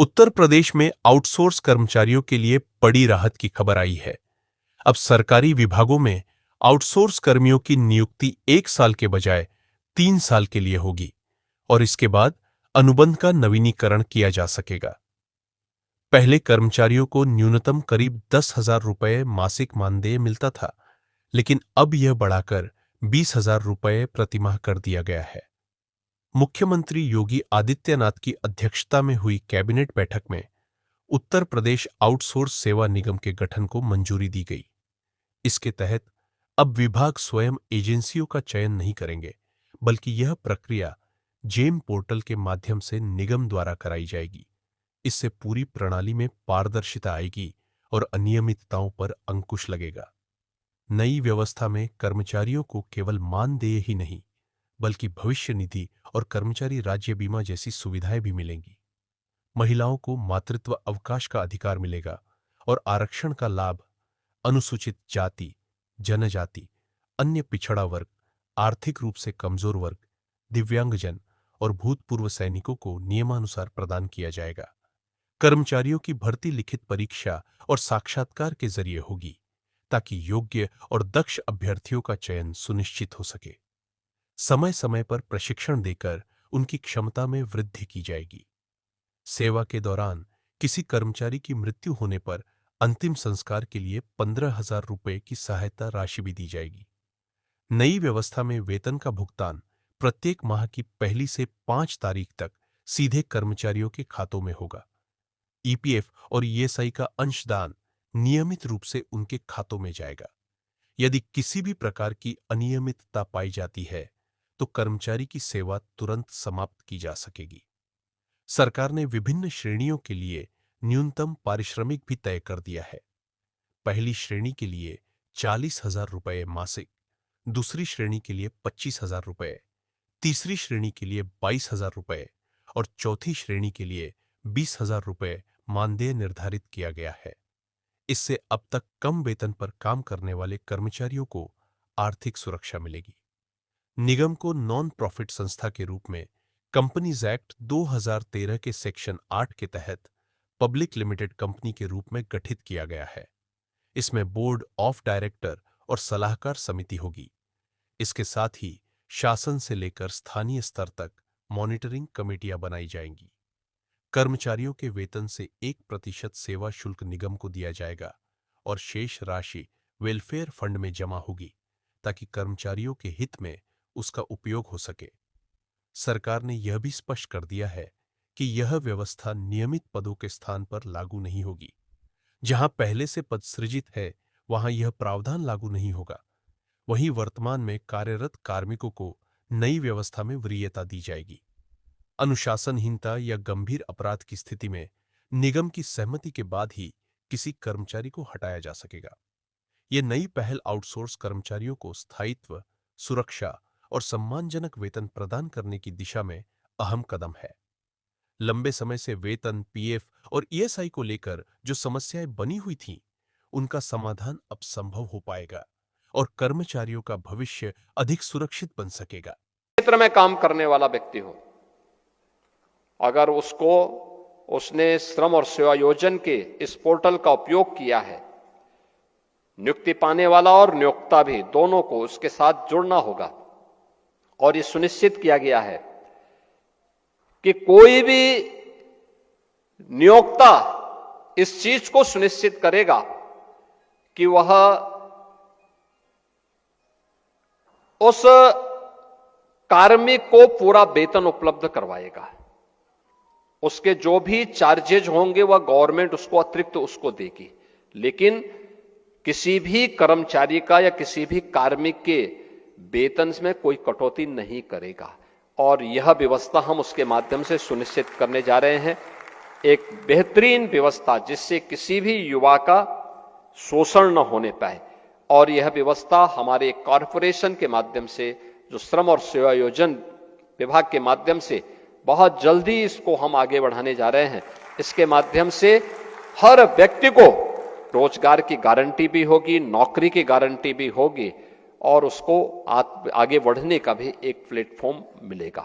उत्तर प्रदेश में आउटसोर्स कर्मचारियों के लिए बड़ी राहत की खबर आई है। अब सरकारी विभागों में आउटसोर्स कर्मियों की नियुक्ति 1 साल के बजाय 3 साल के लिए होगी और इसके बाद अनुबंध का नवीनीकरण किया जा सकेगा। पहले कर्मचारियों को न्यूनतम करीब 10,000 रुपये मासिक मानदेय मिलता था, लेकिन अब यह बढ़ाकर 20,000 रुपये प्रतिमाह कर दिया गया है। मुख्यमंत्री योगी आदित्यनाथ की अध्यक्षता में हुई कैबिनेट बैठक में उत्तर प्रदेश आउटसोर्स सेवा निगम के गठन को मंजूरी दी गई। इसके तहत अब विभाग स्वयं एजेंसियों का चयन नहीं करेंगे, बल्कि यह प्रक्रिया जेम पोर्टल के माध्यम से निगम द्वारा कराई जाएगी। इससे पूरी प्रणाली में पारदर्शिता आएगी और अनियमितताओं पर अंकुश लगेगा। नई व्यवस्था में कर्मचारियों को केवल मानदेय ही नहीं, बल्कि भविष्य निधि और कर्मचारी राज्य बीमा जैसी सुविधाएं भी मिलेंगी। महिलाओं को मातृत्व अवकाश का अधिकार मिलेगा और आरक्षण का लाभ अनुसूचित जाति, जनजाति, अन्य पिछड़ा वर्ग, आर्थिक रूप से कमजोर वर्ग, दिव्यांगजन और भूतपूर्व सैनिकों को नियमानुसार प्रदान किया जाएगा। कर्मचारियों की भर्ती लिखित परीक्षा और साक्षात्कार के जरिए होगी, ताकि योग्य और दक्ष अभ्यर्थियों का चयन सुनिश्चित हो सके। समय समय पर प्रशिक्षण देकर उनकी क्षमता में वृद्धि की जाएगी। सेवा के दौरान किसी कर्मचारी की मृत्यु होने पर अंतिम संस्कार के लिए 15,000 रुपये की सहायता राशि भी दी जाएगी। नई व्यवस्था में वेतन का भुगतान प्रत्येक माह की 1 से 5 तारीख तक सीधे कर्मचारियों के खातों में होगा। ईपीएफ और ईएसआई का अंशदान नियमित रूप से उनके खातों में जाएगा। यदि किसी भी प्रकार की अनियमितता पाई जाती है, तो कर्मचारी की सेवा तुरंत समाप्त की जा सकेगी। सरकार ने विभिन्न श्रेणियों के लिए न्यूनतम पारिश्रमिक भी तय कर दिया है। पहली श्रेणी के लिए 40,000 रुपये मासिक, दूसरी श्रेणी के लिए 25,000 रुपये, तीसरी श्रेणी के लिए 22,000 रुपये और चौथी श्रेणी के लिए 20,000 रुपये मानदेय निर्धारित किया गया है। इससे अब तक कम वेतन पर काम करने वाले कर्मचारियों को आर्थिक सुरक्षा मिलेगी। निगम को नॉन प्रॉफिट संस्था के रूप में कंपनीज एक्ट 2013 के सेक्शन 8 के तहत पब्लिक लिमिटेड कंपनी के रूप में गठित किया गया है। इसमें बोर्ड ऑफ डायरेक्टर और सलाहकार समिति होगी। इसके साथ ही शासन से लेकर स्थानीय स्तर तक मॉनिटरिंग कमेटियां बनाई जाएंगी। कर्मचारियों के वेतन से 1% सेवा शुल्क निगम को दिया जाएगा और शेष राशि वेलफेयर फंड में जमा होगी, ताकि कर्मचारियों के हित में उसका उपयोग हो सके। सरकार ने यह भी स्पष्ट कर दिया है कि यह व्यवस्था नियमित पदों के स्थान पर लागू नहीं होगी। जहां पहले से पद सृजित है, वहां यह प्रावधान लागू नहीं होगा। वहीं वर्तमान में कार्यरत कार्मिकों को नई व्यवस्था में वरीयता दी जाएगी। अनुशासनहीनता या गंभीर अपराध की स्थिति में निगम की सहमति के बाद ही किसी कर्मचारी को हटाया जा सकेगा। यह नई पहल आउटसोर्स कर्मचारियों को स्थायित्व, सुरक्षा और सम्मानजनक वेतन प्रदान करने की दिशा में अहम कदम है। लंबे समय से वेतन, पीएफ और ईएसआई को लेकर जो समस्याएं बनी हुई थीं, उनका समाधान अब संभव हो पाएगा और कर्मचारियों का भविष्य अधिक सुरक्षित बन सकेगा। क्षेत्र में काम करने वाला व्यक्ति हो, अगर उसने श्रम और सेवा योजन के इस पोर्टल का उपयोग किया है, नियुक्ति पाने वाला और नियोक्ता भी दोनों को उसके साथ जुड़ना होगा। और ये सुनिश्चित किया गया है कि कोई भी नियोक्ता इस चीज को सुनिश्चित करेगा कि वह उस कार्मिक को पूरा वेतन उपलब्ध करवाएगा। उसके जो भी चार्जेज होंगे वह गवर्नमेंट उसको अतिरिक्त उसको देगी, लेकिन किसी भी कर्मचारी का या किसी भी कार्मिक के वेतन में कोई कटौती नहीं करेगा। और यह व्यवस्था हम उसके माध्यम से सुनिश्चित करने जा रहे हैं, एक बेहतरीन व्यवस्था जिससे किसी भी युवा का शोषण न होने पाए। और यह व्यवस्था हमारे कॉर्पोरेशन के माध्यम से, जो श्रम और सेवा योजन विभाग के माध्यम से बहुत जल्दी इसको हम आगे बढ़ाने जा रहे हैं। इसके माध्यम से हर व्यक्ति को रोजगार की गारंटी भी होगी, नौकरी की गारंटी भी होगी और उसको आगे बढ़ने का भी एक प्लेटफॉर्म मिलेगा।